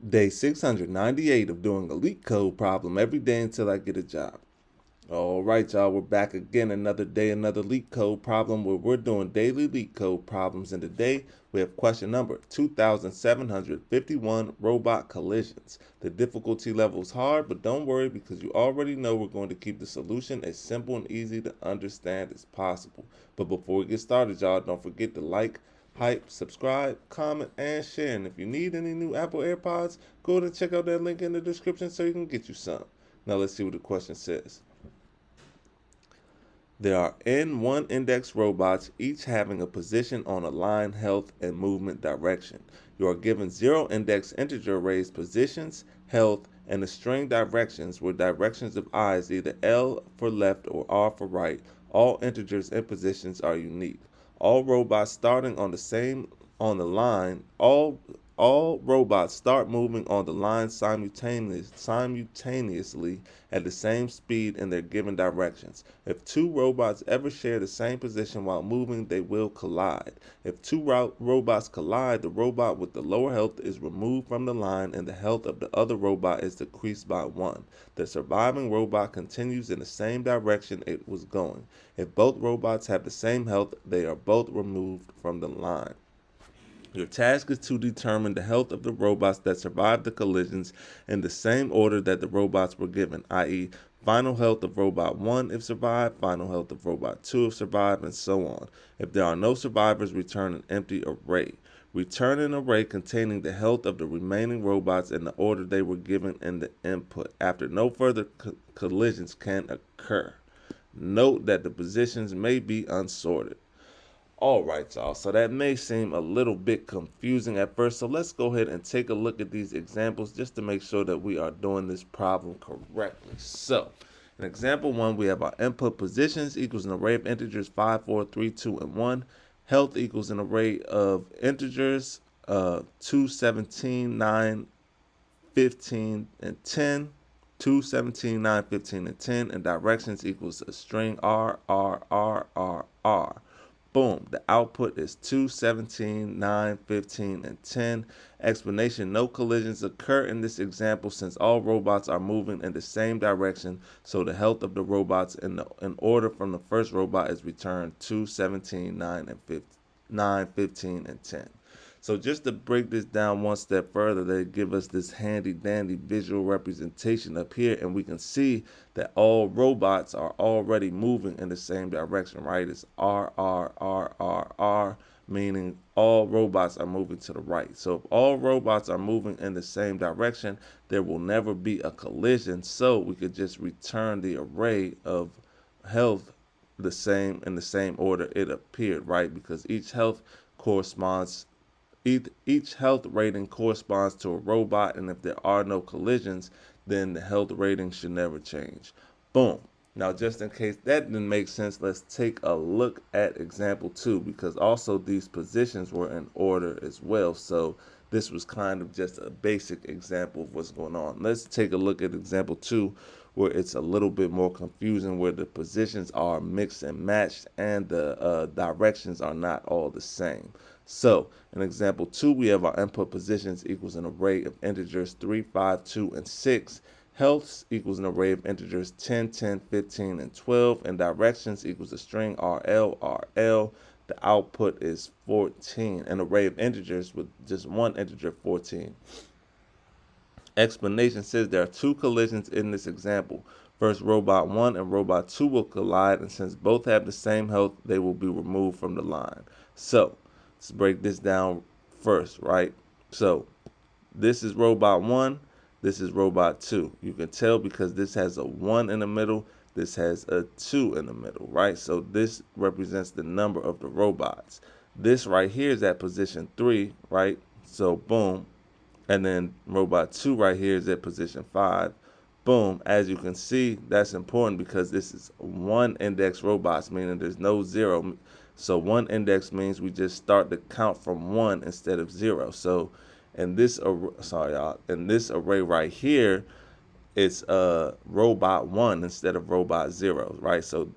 Day 698 of doing a LeetCode problem every day until I get a job. All right, y'all, we're back again. Another day, another LeetCode problem where we're doing daily LeetCode problems. And today we have question number 2751, robot collisions. The difficulty level is hard, but don't worry because you already know we're going to keep the solution as simple and easy to understand as possible. But before we get started, y'all, don't forget to like, hype, subscribe, comment, and share. And if you need any new Apple AirPods, go ahead and check out that link in the description so you can get you some. Now let's see what the question says. There are N1 index robots, each having a position on a line, health, and movement direction. You are given 0 index integer arrays positions, health, and the string directions where directions of I is either L for left or R for right. All integers and positions are unique. All robots starting on the line, all robots start moving on the line simultaneously at the same speed in their given directions. If two robots ever share the same position while moving, they will collide. If two robots collide, the robot with the lower health is removed from the line and the health of the other robot is decreased by 1. The surviving robot continues in the same direction it was going. If both robots have the same health, they are both removed from the line. Your task is to determine the health of the robots that survived the collisions in the same order that the robots were given, i.e., final health of robot 1 if survived, final health of robot 2 if survived, and so on. If there are no survivors, return an empty array. Return an array containing the health of the remaining robots in the order they were given in the input, after no further collisions can occur. Note that the positions may be unsorted. Alright, y'all, so that may seem a little bit confusing at first, so let's go ahead and take a look at these examples just to make sure that we are doing this problem correctly. So, in example 1, we have our input positions equals an array of integers 5, 4, 3, 2, and 1. Health equals an array of integers 2, 17, 9, 15, and 10. 2, 17, 9, 15, and 10. And directions equals a string R, R, R, R, R. Boom, the output is 2, 17, 9, 15, and 10. Explanation: no collisions occur in this example since all robots are moving in the same direction, so the health of the robots in order from the first robot is returned 2, 17, 9, 15, and 10. So just to break this down one step further, they give us this handy dandy visual representation up here, and we can see that all robots are already moving in the same direction, right? It's R, R, R, R, R, meaning all robots are moving to the right. So if all robots are moving in the same direction, there will never be a collision. So we could just return the array of health in the same order it appeared, right? Because each health rating corresponds to a robot, and if there are no collisions, then the health rating should never change. Boom. Now, just in case that didn't make sense, let's take a look at example 2, because also these positions were in order as well. So this was kind of just a basic example of what's going on. Let's take a look at example 2, where it's a little bit more confusing, where the positions are mixed and matched and the directions are not all the same. So in example 2, we have our input positions equals an array of integers 3, 5, 2, and 6. Health equals an array of integers 10, 10, 15, and 12. And directions equals a string RL, RL. The output is 14, an array of integers with just one integer, 14. Explanation says there are two collisions in this example. First, robot 1 and robot 2 will collide, and since both have the same health, they will be removed from the line. So, let's break this down first, right? So, this is robot 1, this is robot 2. You can tell because this has a 1 in the middle, this has a 2 in the middle, right? So, this represents the number of the robots. This right here is at position 3, right? So, boom. And then robot 2 right here is at position 5. Boom. As you can see, that's important because this is one index robots, meaning there's no 0. So one index means we just start the count from 1 instead of 0. So in this array right here, it's robot 1 instead of robot 0, right? So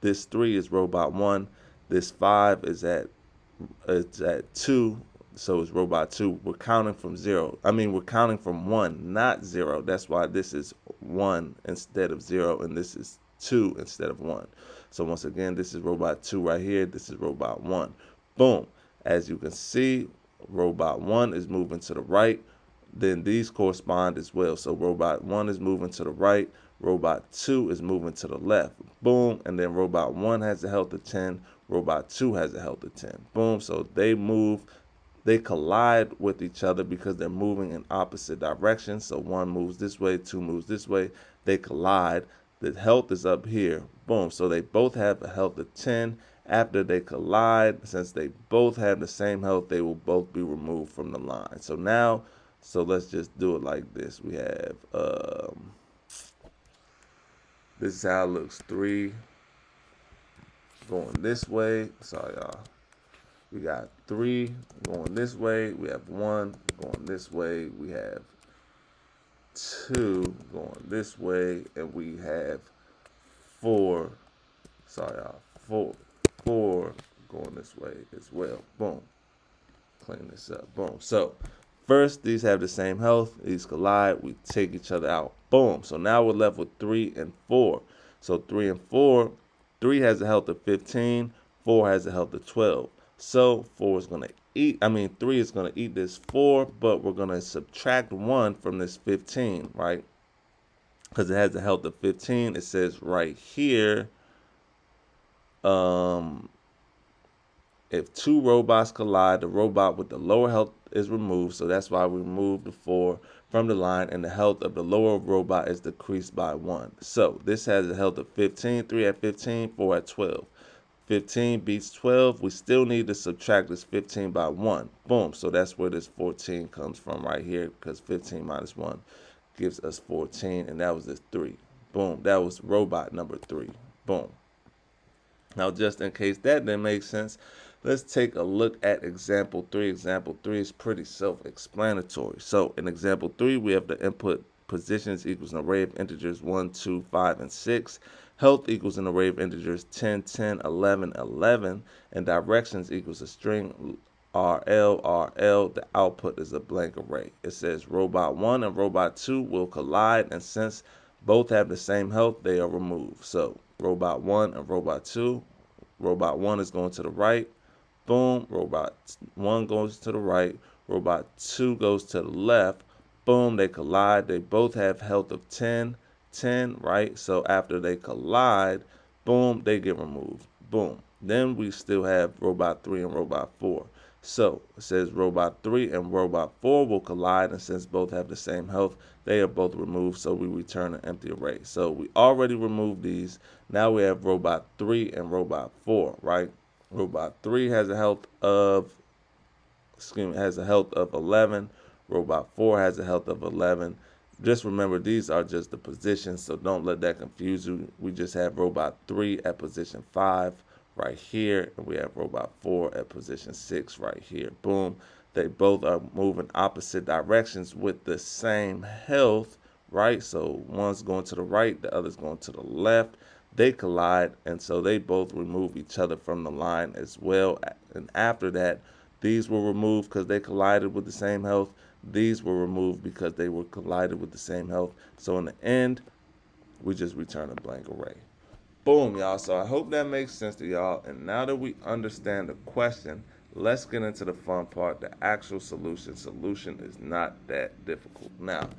this 3 is robot 1, this 5 is at 2, so it's robot 2. We're counting from 0. We're counting from 1, not 0. That's why this is 1 instead of 0, and this is 2 instead of 1. So once again, this is robot 2 right here. This is robot 1. Boom. As you can see, robot 1 is moving to the right. Then these correspond as well. So robot 1 is moving to the right. Robot 2 is moving to the left. Boom. And then robot 1 has a health of 10. Robot 2 has a health of 10. Boom. So they collide with each other because they're moving in opposite directions. So 1 moves this way, 2 moves this way. They collide. The health is up here. Boom. So they both have a health of 10. After they collide, since they both have the same health, they will both be removed from the line. So let's just do it like this. We have, this is how it looks. 3 going this way. Sorry, y'all. We got 3 going this way. We have 1 going this way. We have 2 going this way. And we have 4. Sorry, y'all. 4 going this way as well. Boom. Clean this up. Boom. So first, these have the same health. These collide. We take each other out. Boom. So now we're left with 3 and 4. So 3 and 4. 3 has a health of 15. 4 has a health of 12. So 3 is going to eat this 4, but we're going to subtract 1 from this 15, right? Because it has a health of 15. It says right here, if 2 robots collide, the robot with the lower health is removed. So that's why we removed the 4 from the line, and the health of the lower robot is decreased by 1. So this has a health of 15, 3 at 15, 4 at 12. 15 beats 12. We still need to subtract this 15 by 1. Boom. So that's where this 14 comes from right here, because 15 minus 1 gives us 14, and that was this 3. Boom. That was robot number 3. Boom. Now, just in case that didn't make sense, let's take a look at example 3. Example 3 is pretty self-explanatory. So in example 3, we have the input positions equals an array of integers 1, 2, 5, and 6. Health equals an array of integers 10, 10, 11, 11. And directions equals a string RL, RL. The output is a blank array. It says robot 1 and robot 2 will collide, and since both have the same health, they are removed. So robot 1 and robot 2. Robot 1 is going to the right. Boom. Robot 1 goes to the right. Robot 2 goes to the left. Boom. They collide. They both have health of 10, 10, right? So after they collide, boom, they get removed. Boom. Then we still have robot 3 and robot 4. So it says robot 3 and robot 4 will collide, and since both have the same health, they are both removed, so we return an empty array. So we already removed these. Now we have robot 3 and robot 4, right? Robot 3 has a health of 11. Robot 4 has a health of 11. Just remember, these are just the positions, so don't let that confuse you. We just have robot 3 at position 5 right here, and we have robot 4 at position 6 right here. Boom. They both are moving opposite directions with the same health, right? So one's going to the right, the other's going to the left. They collide, and so they both remove each other from the line as well. And after that, these were removed because they collided with the same health. These were removed because they were collided with the same health. So in the end, we just return a blank array. Boom, y'all. So I hope that makes sense to y'all. And now that we understand the question, let's get into the fun part, the actual solution. Solution is not that difficult. Now,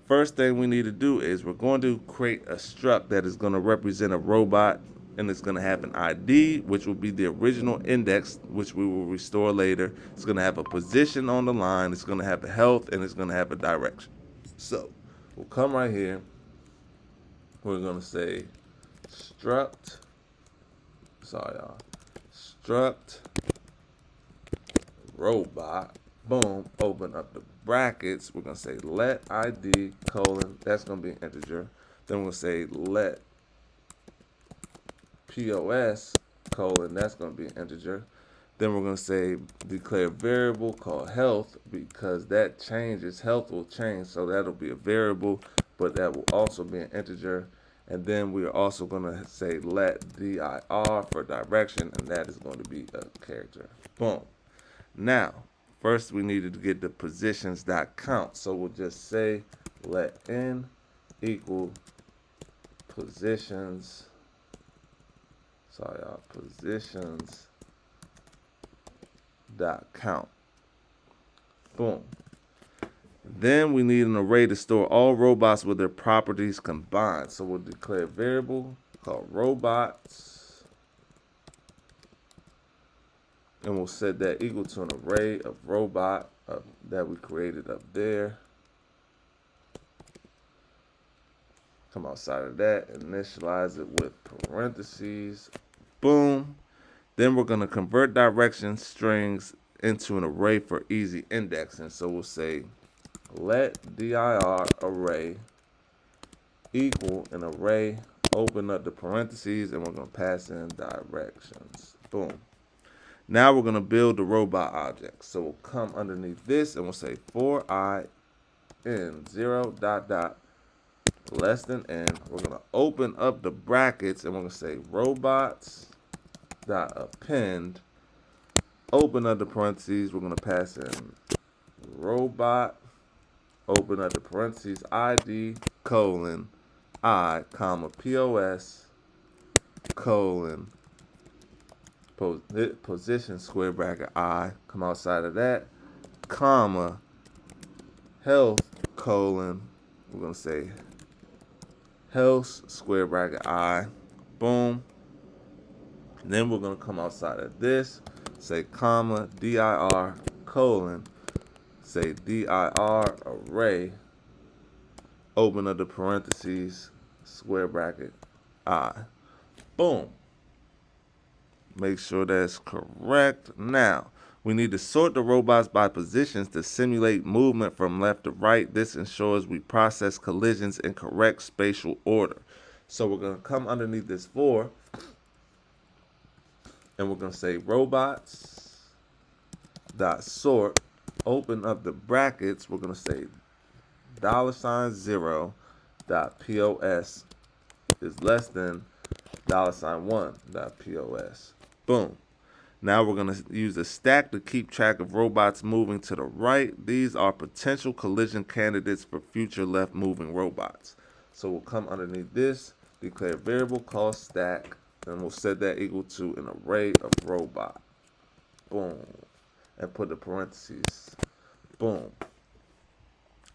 first thing we need to do is we're going to create a struct that is going to represent a robot, and it's going to have an ID, which will be the original index, which we will restore later. It's going to have a position on the line. It's going to have a health, and it's going to have a direction. So we'll come right here. We're going to say struct robot. Boom, open up the brackets. We're going to say let ID colon, that's going to be an integer. Then we'll say let POS colon, that's going to be an integer. Then we're going to say declare variable called health, because that changes, health will change, so that'll be a variable, but that will also be an integer. And then we are also going to say let dir for direction, and that is going to be a character. Boom. Now, first we needed to get the positions.count. So we'll just say let n equal positions. Sorry, y'all. Positions dot count. Boom. Then we need an array to store all robots with their properties combined. So we'll declare a variable called robots, and we'll set that equal to an array of robot that we created up there. Come outside of that, initialize it with parentheses. Boom. Then we're going to convert direction strings into an array for easy indexing. So we'll say let dir array equal an array, open up the parentheses, and we're going to pass in directions. Boom. Now we're going to build the robot object. So we'll come underneath this and we'll say for I in 0 dot dot less than n. We're going to open up the brackets and we're going to say robots dot append, open up the parentheses. We're going to pass in robot, open up the parentheses, ID colon I comma POS colon position square bracket I, come outside of that, comma health colon, we're going to say health square bracket I. Boom. And then we're going to come outside of this, say comma dir colon, say dir array, open up the parentheses, square bracket I. Boom. Make sure that's correct. Now, we need to sort the robots by positions to simulate movement from left to right. This ensures we process collisions in correct spatial order. So we're going to come underneath this for, and we're going to say robots dot sort, open up the brackets. We're going to say $0 dot POS is less than $1 dot POS. Boom. Now we're going to use a stack to keep track of robots moving to the right. These are potential collision candidates for future left moving robots. So we'll come underneath this, declare a variable called stack, and we'll set that equal to an array of robot. Boom. And put the parentheses. Boom.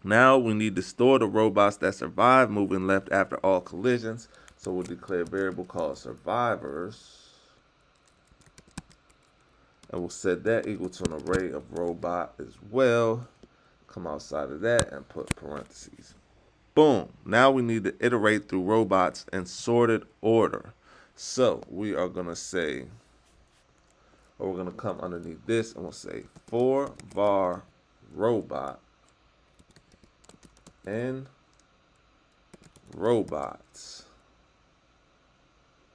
Now we need to store the robots that survive moving left after all collisions. So we'll declare a variable called survivors. And we'll set that equal to an array of robot as well. Come outside of that and put parentheses. Boom. Now we need to iterate through robots in sorted order. So we are going to say, or we're going to come underneath this and we'll say for var robot and robots.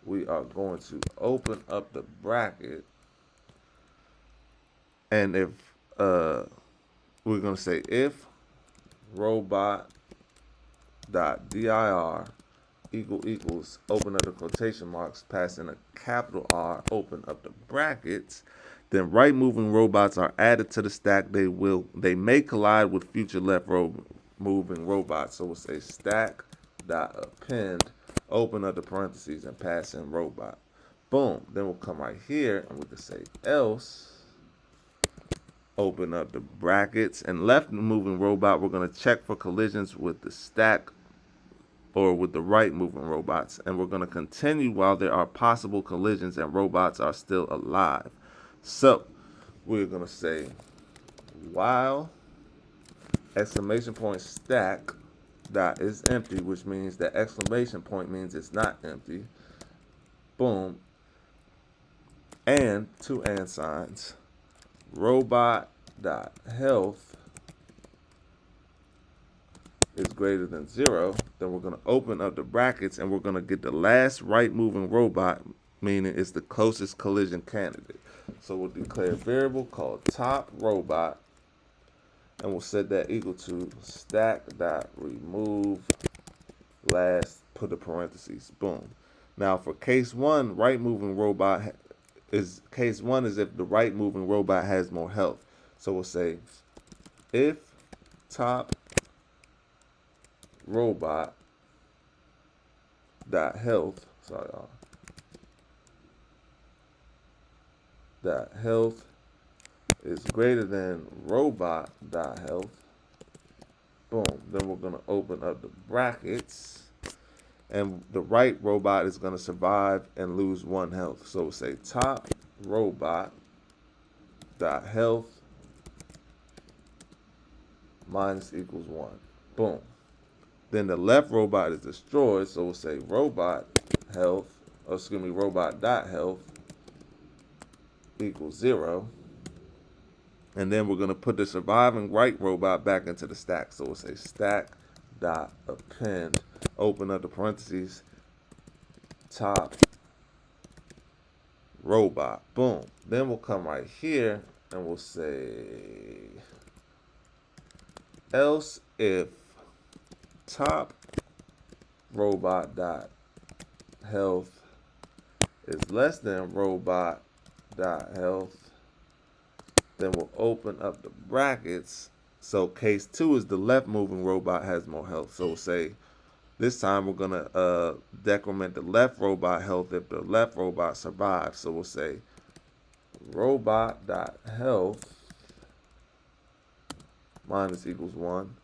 We are going to open up the bracket, and if we're going to say if robot dot dir equals open up the quotation marks, pass in a capital R, open up the brackets, then right moving robots are added to the stack. They may collide with future left moving robots. So we'll say stack dot append, open up the parentheses and pass in robot. Boom. Then we'll come right here and we can say else, open up the brackets, and left moving robot, we're going to check for collisions with the stack or with the right moving robots, and we're going to continue while there are possible collisions and robots are still alive. So we're going to say while exclamation point stack dot is empty, which means that exclamation point means it's not empty. Boom. And two and signs, robot dot health is greater than 0. Then we're going to open up the brackets and we're going to get the last right moving robot, meaning it's the closest collision candidate. So we'll declare a variable called top robot, and we'll set that equal to stack dot remove last, put the parentheses. Boom. Now for case 1, right moving robot is if the right moving robot has more health. So we'll say if top robot dot health, sorry y'all, dot health is greater than robot dot health. Boom. Then we're gonna open up the brackets, and the right robot is gonna survive and lose 1 health. So we'll say top robot dot health minus equals 1. Boom. Then the left robot is destroyed, so we'll say robot health, or excuse me, robot dot health equals 0. And then we're gonna put the surviving right robot back into the stack. So we'll say stack dot append, open up the parentheses, top robot. Boom. Then we'll come right here and we'll say else if top robot dot health is less than robot dot health, then we'll open up the brackets. So case 2 is the left moving robot has more health. So we'll say this time we're gonna decrement the left robot health if the left robot survives. So we'll say robot dot health minus equals 1.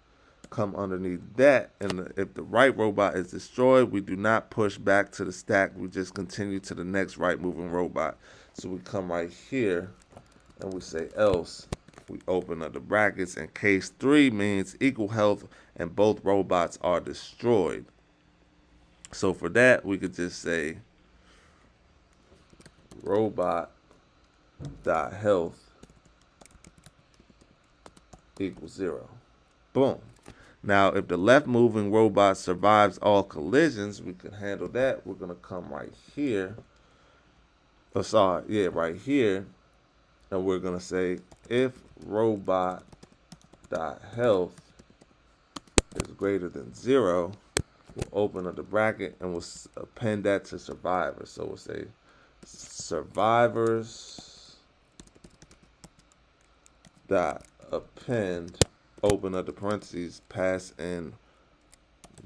Come underneath that, and if the right robot is destroyed, we do not push back to the stack. We just continue to the next right moving robot. So we come right here and we say else. We open up the brackets, and case 3 means equal health and both robots are destroyed. So for that, we could just say robot dot health equals 0. Boom. Now, if the left moving robot survives all collisions, we can handle that. We're going to come right here. Oh, sorry. Yeah, right here. And we're going to say if robot dot health is greater than 0, we'll open up the bracket and we'll append that to survivors. So we'll say survivors dot append, open up the parentheses, pass in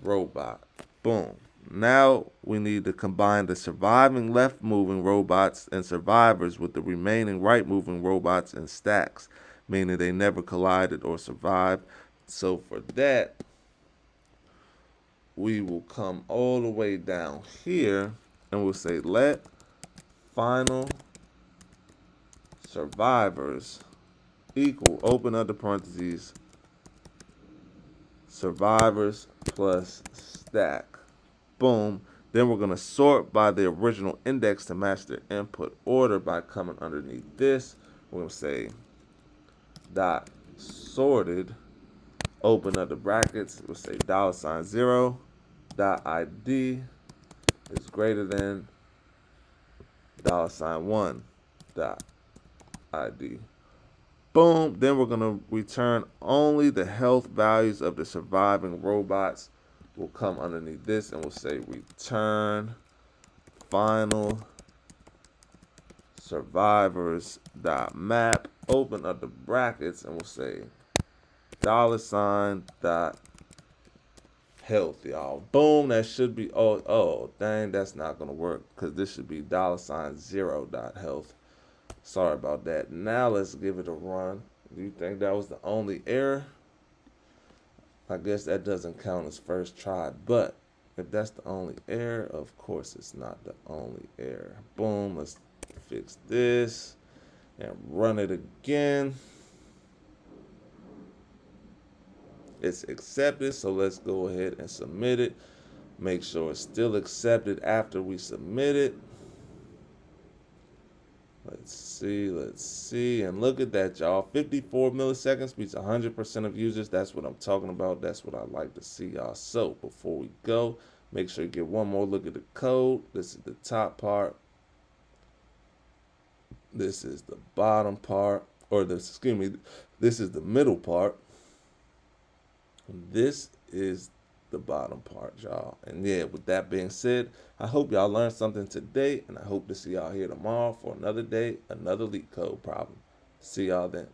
robot. Boom. Now we need to combine the surviving left moving robots and survivors with the remaining right moving robots and stacks, meaning they never collided or survived. So for that, we will come all the way down here and we'll say let final survivors equal, open up the parentheses, survivors plus stack. Boom. Then we're going to sort by the original index to match the input order by coming underneath this. We're going to say dot sorted, open up the brackets. We'll say $0 dot ID is greater than $1 dot ID. Boom. Then we're going to return only the health values of the surviving robots. We'll come underneath this and we'll say return final survivors dot map, open up the brackets, and we'll say $sign dot health, y'all. Boom. That should be, oh dang, that's not going to work because this should be $0 dot health. Sorry about that. Now let's give it a run. Do you think that was the only error? I guess that doesn't count as first try, but if that's the only error, of course it's not the only error. Boom, let's fix this and run it again. It's accepted, so let's go ahead and submit it. Make sure it's still accepted after we submit it. Let's see, and look at that, y'all. 54 milliseconds beats 100% of users. That's what I'm talking about. That's what I like to see, y'all. So before we go, make sure you get one more look at the code. This is the top part. This is the bottom part, or this is the middle part. This is the bottom part, y'all. And yeah, with that being said, I hope y'all learned something today, and I hope to see y'all here tomorrow for another day, another LeetCode problem. See y'all then.